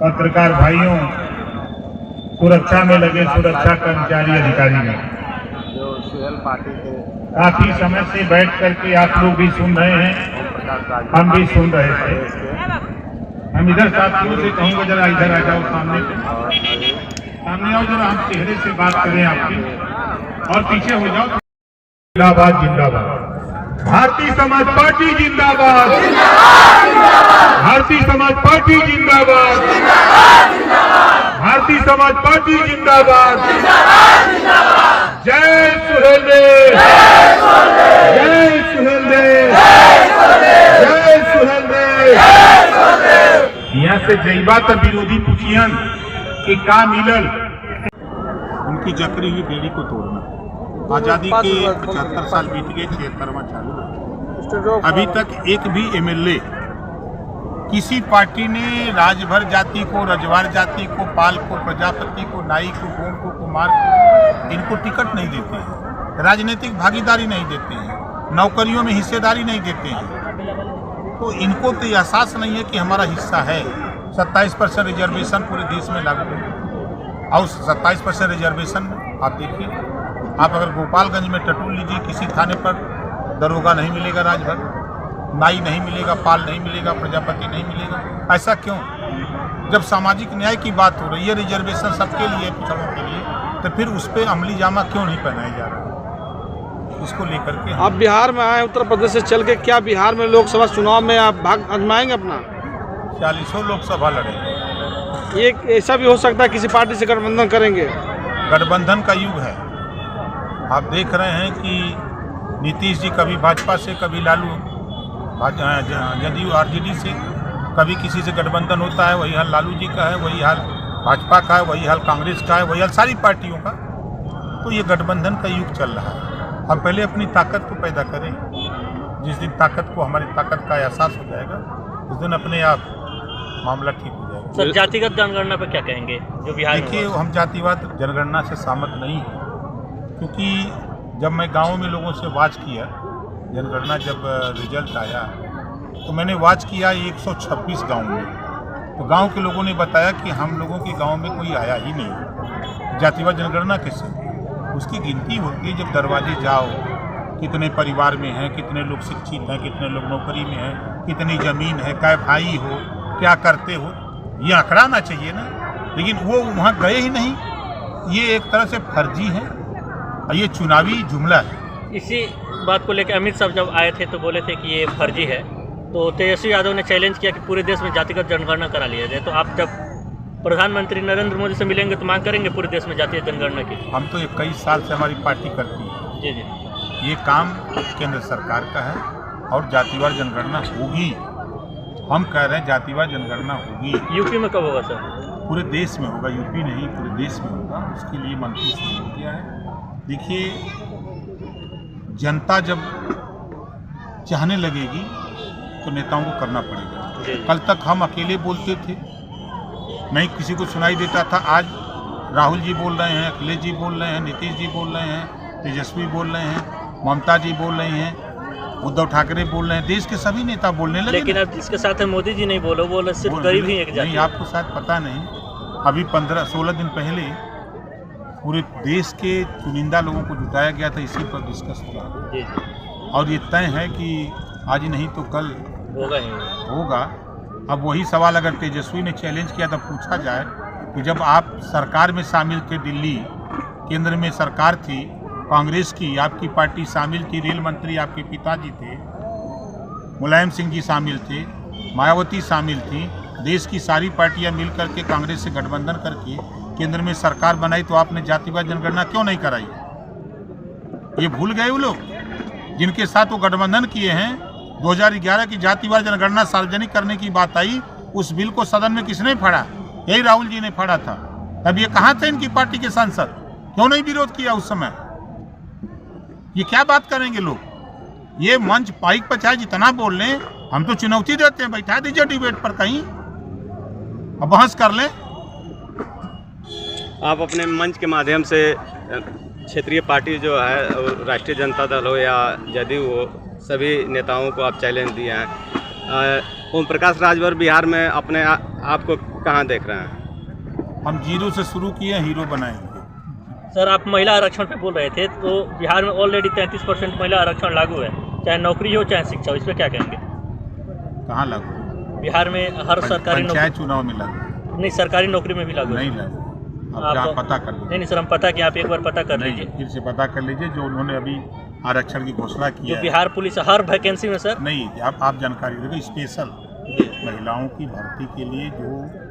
पत्रकार भाइयों, सुरक्षा में लगे सुरक्षा कर्मचारी अधिकारी हैं, जो सुहेल पार्टी के काफी समय से बैठ करके आप लोग भी सुन रहे हैं, हम भी सुन रहे थे। हम इधर साथियों से कहूँगा जरा इधर आ जाओ, सामने आओ जरा, हम चेहरे से बात करें आपकी, और पीछे हो जाओ। जिंदाबाद जिंदाबाद, भारतीय समाज पार्टी जिंदाबाद, भारतीय समाज पार्टी जिंदाबाद, भारतीय समाज पार्टी जिंदाबाद। जय सुहेल देव, जय सुहेल देव, जय सुहेल देव। यहाँ से जईबा तक विरोधी पूछियन कि का मिलल, उनकी जकरी हुई बेड़ी को तोड़ना। आजादी के 75 साल बीत गए, 76वां चालू है। अभी तक एक भी एमएलए किसी पार्टी ने राजभर जाति को, रजवार जाति को, पाल को, प्रजापति को, नाई को, गोंड को, कुमार को, इनको टिकट नहीं देते हैं, राजनीतिक भागीदारी नहीं देते हैं, नौकरियों में हिस्सेदारी नहीं देते हैं। तो इनको तो एहसास नहीं है कि हमारा हिस्सा है। 27% रिजर्वेशन पूरे देश में लागू है, और 27% रिजर्वेशन में आप देखिए, आप अगर गोपालगंज में टटोल लीजिए, किसी थाने पर दरोगा नहीं मिलेगा, राजभर नाई नहीं मिलेगा, पाल नहीं मिलेगा, प्रजापति नहीं मिलेगा। ऐसा क्यों? जब सामाजिक न्याय की बात हो रही है, रिजर्वेशन सबके लिए, पिछड़ों के लिए, तो फिर उस पर अमली जामा क्यों नहीं पहनाया जा रहा? इसको लेकर के आप बिहार में आए, उत्तर प्रदेश से चल के, क्या बिहार में लोकसभा चुनाव में आप भाग आजमाएंगे अपना? 40 लोकसभा लड़ेंगे। एक ऐसा भी हो सकता है किसी पार्टी से गठबंधन करेंगे? गठबंधन का युग है। आप देख रहे हैं कि नीतीश जी कभी भाजपा से, कभी लालू जदयू आरजेडी से, कभी किसी से गठबंधन होता है। वही हाल लालू जी का है, वही हाल भाजपा का है, वही हाल कांग्रेस का है, वही हाल सारी पार्टियों का। तो ये गठबंधन का युग चल रहा है। हम पहले अपनी ताकत को पैदा करें। जिस दिन ताकत को, हमारी ताकत का एहसास हो जाएगा, उस दिन अपने आप मामला ठीक हो जाएगा। सर, जातिगत जनगणना पर क्या कहेंगे जो बिहार में? देखिए, हम जातिवाद जनगणना से सहमत नहीं हैं, क्योंकि जब मैं गाँव में लोगों से वाच किया, जनगणना जब रिजल्ट आया तो मैंने वाच किया 126 गाँव में, तो गांव के लोगों ने बताया कि हम लोगों के गांव में कोई आया ही नहीं। जातिवाद जनगणना कैसे? उसकी गिनती होती है जब दरवाजे जाओ, कितने परिवार में हैं, कितने लोग शिक्षित हैं, कितने लोग नौकरी में हैं, कितनी ज़मीन है, कै भाई हो, क्या करते हो, ये आंकड़ा आना चाहिए ना। लेकिन वो वहाँ गए ही नहीं। ये एक तरह से फर्जी है और ये चुनावी जुमला है। इसी बात को लेकर अमित शाह जब आए थे तो बोले थे कि ये फर्जी है, तो तेजस्वी यादव ने चैलेंज किया कि पूरे देश में जातिगत जनगणना करा लिया जाए। तो आप जब प्रधानमंत्री नरेंद्र मोदी से मिलेंगे तो मांग करेंगे पूरे देश में जातीय जनगणना की? हम तो 21 साल से हमारी पार्टी करती है। जी जी। ये काम केंद्र सरकार का है और जातिवार जनगणना होगी। हम कह रहे हैं जातिवार जनगणना होगी। यूपी में कब होगा सर? पूरे देश में होगा, यूपी नहीं, पूरे देश में होगा। उसके लिए मंत्री शुरू हो गया है। देखिए, जनता जब चाहने लगेगी तो नेताओं को करना पड़ेगा। कल तक हम अकेले बोलते थे, नहीं किसी को सुनाई देता था। आज राहुल जी बोल रहे हैं, अखिलेश जी बोल रहे हैं, नीतीश जी बोल रहे हैं, तेजस्वी बोल रहे हैं, ममता जी बोल रही हैं, उद्धव ठाकरे बोल रहे हैं, देश के सभी नेता बोलने लगे। लेकिन अब इसके साथ मोदी जी नहीं बोले सिर्फ गरीब ही एक जाति। नहीं, आपको शायद पता नहीं, अभी 15-16 दिन पहले पूरे देश के चुनिंदा लोगों को जुटाया गया था, इसी पर डिस्कस हुआ। और ये तय है कि आज नहीं तो कल होगा। अब वही सवाल अगर तेजस्वी ने चैलेंज किया तो पूछा जाए कि जब आप सरकार में शामिल थे, दिल्ली केंद्र में सरकार थी कांग्रेस की, आपकी पार्टी शामिल थी, रेल मंत्री आपके पिताजी थे, मुलायम सिंह जी शामिल थे, मायावती शामिल थी, देश की सारी पार्टियां मिल करके कांग्रेस से गठबंधन करके केंद्र में सरकार बनाई, तो आपने जातिवाद जनगणना क्यों नहीं कराई? ये भूल गए वो लोग जिनके साथ वो गठबंधन किए हैं। 2011 की जातिवाद जनगणना सार्वजनिक करने की बात आई, उस बिल को सदन में किसने फाड़ा? यही राहुल जी ने फाड़ा था। तब ये कहाँ थे इनकी पार्टी के सांसद? क्यों नहीं विरोध किया उस समय? ये क्या बात करेंगे लोग? ये मंच पाइक पर चाहे जितना बोल लें, हम तो चुनौती देते हैं, बैठा दीजिए डिबेट पर कहीं, अब बहस कर लें। आप अपने मंच के माध्यम से क्षेत्रीय पार्टी जो है, राष्ट्रीय जनता दल हो या जदयू हो, सभी नेताओं को आप चैलेंज दिए हैं। ओम प्रकाश राजभर बिहार में अपने आप को कहाँ देख रहे हैं? हम जीरो से शुरू किए, हीरो बनाएंगे। सर, आप महिला आरक्षण पे बोल रहे थे, तो बिहार में ऑलरेडी 33% महिला आरक्षण लागू है, चाहे नौकरी हो चाहे शिक्षा हो, इस पर क्या कहेंगे? कहाँ लागू? बिहार में हर सरकारी पंचायत चुनाव में लागू नहीं, सरकारी नौकरी में भी लागू है। नहीं लागू। अब जहाँ पता कर लीजिए। नहीं सर, हम पता कि आप एक बार पता कर लीजिए, फिर से पता कर लीजिए। जो उन्होंने अभी आरक्षण की घोषणा की जो है, बिहार पुलिस हर वैकेंसी में सर नहीं, आप जानकारी देखो, स्पेशल महिलाओं की भर्ती के लिए जो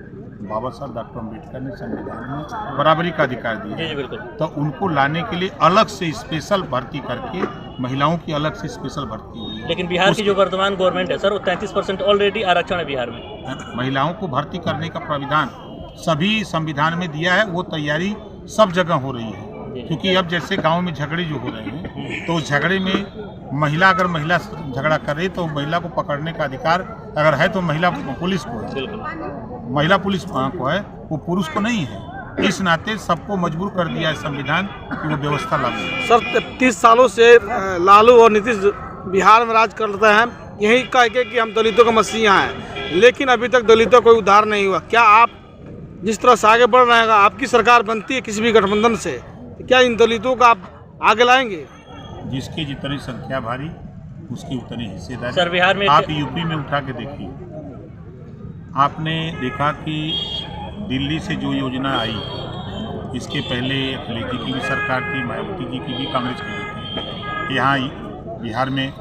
बाबा साहब डॉक्टर अम्बेडकर ने संविधान में बराबरी का अधिकार दिया जी बिल्कुल, तो उनको लाने के लिए अलग से स्पेशल भर्ती करके महिलाओं की अलग से स्पेशल भर्ती हुई है। लेकिन बिहार की जो वर्तमान गवर्नमेंट है सर, वो 33% ऑलरेडी आरक्षण है बिहार में। महिलाओं को भर्ती करने का प्राविधान सभी संविधान में दिया है, वो तैयारी सब जगह हो रही है। क्योंकि अब जैसे गांव में झगड़े जो हो रहे हैं, तो उस झगड़े में महिला अगर महिला झगड़ा कर रही तो महिला को पकड़ने का अधिकार अगर है तो महिला पुलिस को है, महिला पुलिस को है, वो पुरुष को नहीं है। इस नाते सबको मजबूर कर दिया है संविधान कि वो व्यवस्था लागू। सर, 30 सालों से लालू और नीतीश बिहार में राज करते हैं, यही कह के कि हम दलितों का मसीहा हैं, लेकिन अभी तक दलितों को उद्धार नहीं हुआ। क्या आप जिस तरह से आगे बढ़ रहे हैं, आपकी सरकार बनती है किसी भी गठबंधन से, तो क्या इन दलितों को आप आगे लाएंगे? जिसकी जितनी संख्या भारी उसकी उतनी हिस्सेदारी। सर, बिहार में आप यूपी में उठा के देखिए, आपने देखा कि दिल्ली से जो योजना आई, इसके पहले अखिलेश जी की भी सरकार थी, मायावती जी की भी, कांग्रेस की भी थी। यहाँ बिहार में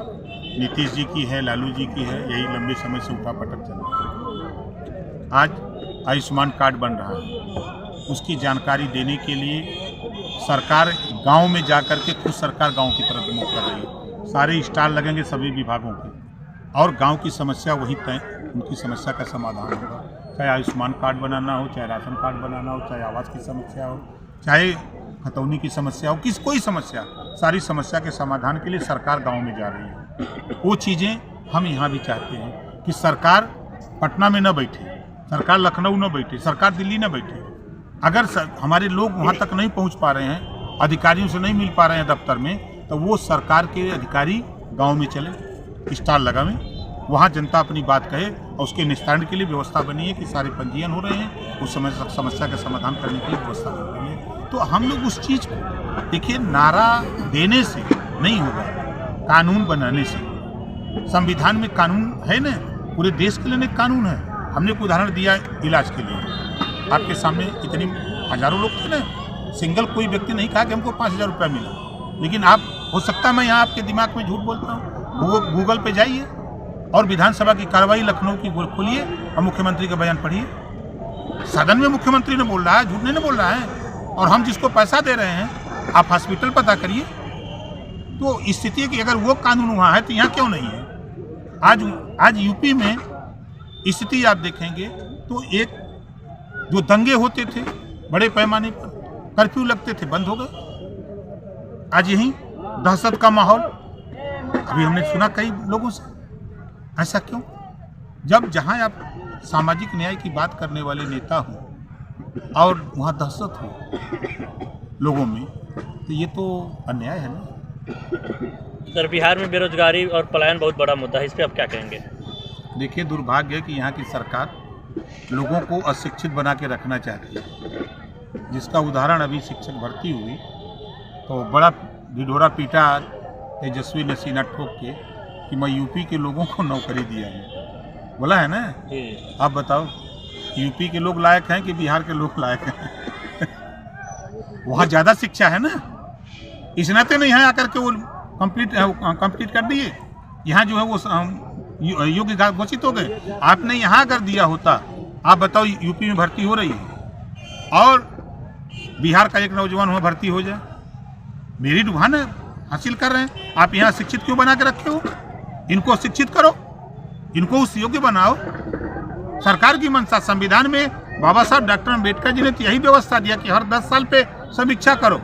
नीतीश जी की है, लालू जी की है, यही लंबे समय से उठा पटक चल रहा है। आज आयुष्मान कार्ड बन रहा है, उसकी जानकारी देने के लिए सरकार गांव में जाकर के खुद सरकार गांव की तरफ मुँह कर रही है। सारे स्टाल लगेंगे सभी विभागों के, और गांव की समस्या वही तय, उनकी समस्या का समाधान होगा। चाहे आयुष्मान कार्ड बनाना हो, चाहे राशन कार्ड बनाना हो, चाहे आवास की समस्या हो, चाहे खतौनी की समस्या हो, कोई समस्या, सारी समस्या के समाधान के लिए सरकार गांव में जा रही है। वो चीज़ें हम यहाँ भी चाहते हैं कि सरकार पटना में न बैठे, सरकार लखनऊ न बैठे, सरकार दिल्ली न बैठे। अगर हमारे लोग वहाँ तक नहीं पहुँच पा रहे हैं, अधिकारियों से नहीं मिल पा रहे हैं दफ्तर में, तो वो सरकार के अधिकारी गाँव में चले, स्टाल लगावें, वहाँ जनता अपनी बात कहे और उसके निस्तारण के लिए व्यवस्था बनी है कि सारे पंजीयन हो रहे हैं, उस समस्या का समाधान करने के लिए व्यवस्था बन रही है। तो हम लोग उस चीज़ को देखिए, नारा देने से नहीं होगा, कानून बनाने से। संविधान में कानून है ना, पूरे देश के लिए एक कानून है। हमने एक उदाहरण दिया इलाज के लिए, आपके सामने इतनी हजारों लोग थे ना, सिंगल कोई व्यक्ति नहीं कहा कि हमको 5,000 रुपया मिला। लेकिन आप, हो सकता है मैं यहाँ आपके दिमाग में झूठ बोलता हूँ, वो गूगल पे जाइए और विधानसभा की कार्रवाई लखनऊ की खोलिए और मुख्यमंत्री का बयान पढ़िए। सदन में मुख्यमंत्री ने बोल रहा है, झूठ नहीं बोल रहा है, और हम जिसको पैसा दे रहे हैं, आप हॉस्पिटल पता करिए। तो स्थिति है कि अगर वो कानून वहाँ है तो यहाँ क्यों नहीं है? आज यूपी में स्थिति आप देखेंगे तो एक जो दंगे होते थे बड़े पैमाने पर, कर्फ्यू लगते थे, बंद हो गए। आज यही दहशत का माहौल अभी हमने सुना कई लोगों से। ऐसा क्यों? जब जहां आप सामाजिक न्याय की बात करने वाले नेता हो और वहां दहशत हो लोगों में, तो ये तो अन्याय है ना। सर, बिहार में बेरोजगारी और पलायन बहुत बड़ा मुद्दा है, इस पर आप क्या कहेंगे? देखिए, दुर्भाग्य है कि यहाँ की सरकार लोगों को अशिक्षित बना के रखना चाहती है। जिसका उदाहरण अभी शिक्षक भर्ती हुई तो बड़ा ढिढोरा पीटा तेजस्वी ने सीना ठोक के कि मैं यूपी के लोगों को नौकरी दिया है, बोला है ना। आप बताओ, यूपी के लोग लायक हैं कि बिहार के लोग लायक हैं? वहाँ ज़्यादा शिक्षा है ना, इस नाते नहीं है आकर के वो कंप्लीट कर दिए। यहाँ जो है वो योग्य घोषित हो गए। आपने यहाँ अगर दिया होता, आप बताओ, यूपी में भर्ती हो रही है और बिहार का एक नौजवान वहाँ भर्ती हो जाए, मेरिट वहाँ ना हासिल कर रहे हैं, आप यहाँ शिक्षित क्यों बना के रखे हो? इनको शिक्षित करो, इनको उस योग्य बनाओ। सरकार की मंशा, संविधान में बाबा साहब डॉक्टर अम्बेडकर जी ने तो यही व्यवस्था दिया कि हर 10 साल पे समीक्षा करो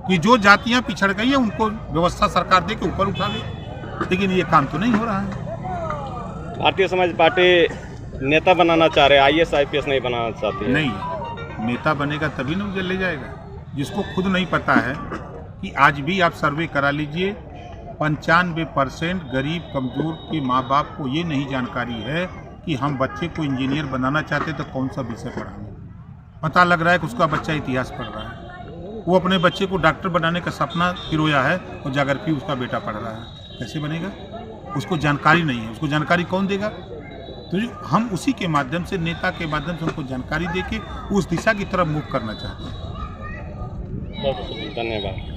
कि जो जातियां पिछड़ गई हैं उनको व्यवस्था सरकार दे के ऊपर उठा ले। लेकिन ये काम तो नहीं हो रहा है। भारतीय समाज पार्टी नेता बनाना चाह रहे हैं, IAS IPS नहीं बनाना चाहती है। नहीं, नेता बनेगा तभी ना उसे ले जाएगा। जिसको खुद नहीं पता है कि आज भी आप सर्वे करा लीजिए, 95% गरीब कमज़ोर के माँ बाप को ये नहीं जानकारी है कि हम बच्चे को इंजीनियर बनाना चाहते तो कौन सा विषय पढ़ाएंगे। पता लग रहा है कि उसका बच्चा इतिहास पढ़ रहा है, वो अपने बच्चे को डॉक्टर बनाने का सपना पिरोया है और जाकर फिर उसका बेटा पढ़ रहा है, कैसे बनेगा? उसको जानकारी नहीं है। उसको जानकारी कौन देगा? तो हम उसी के माध्यम से, नेता के माध्यम से उनको जानकारी देके उस दिशा की तरफ मूव करना चाहते हैं। बहुत धन्यवाद।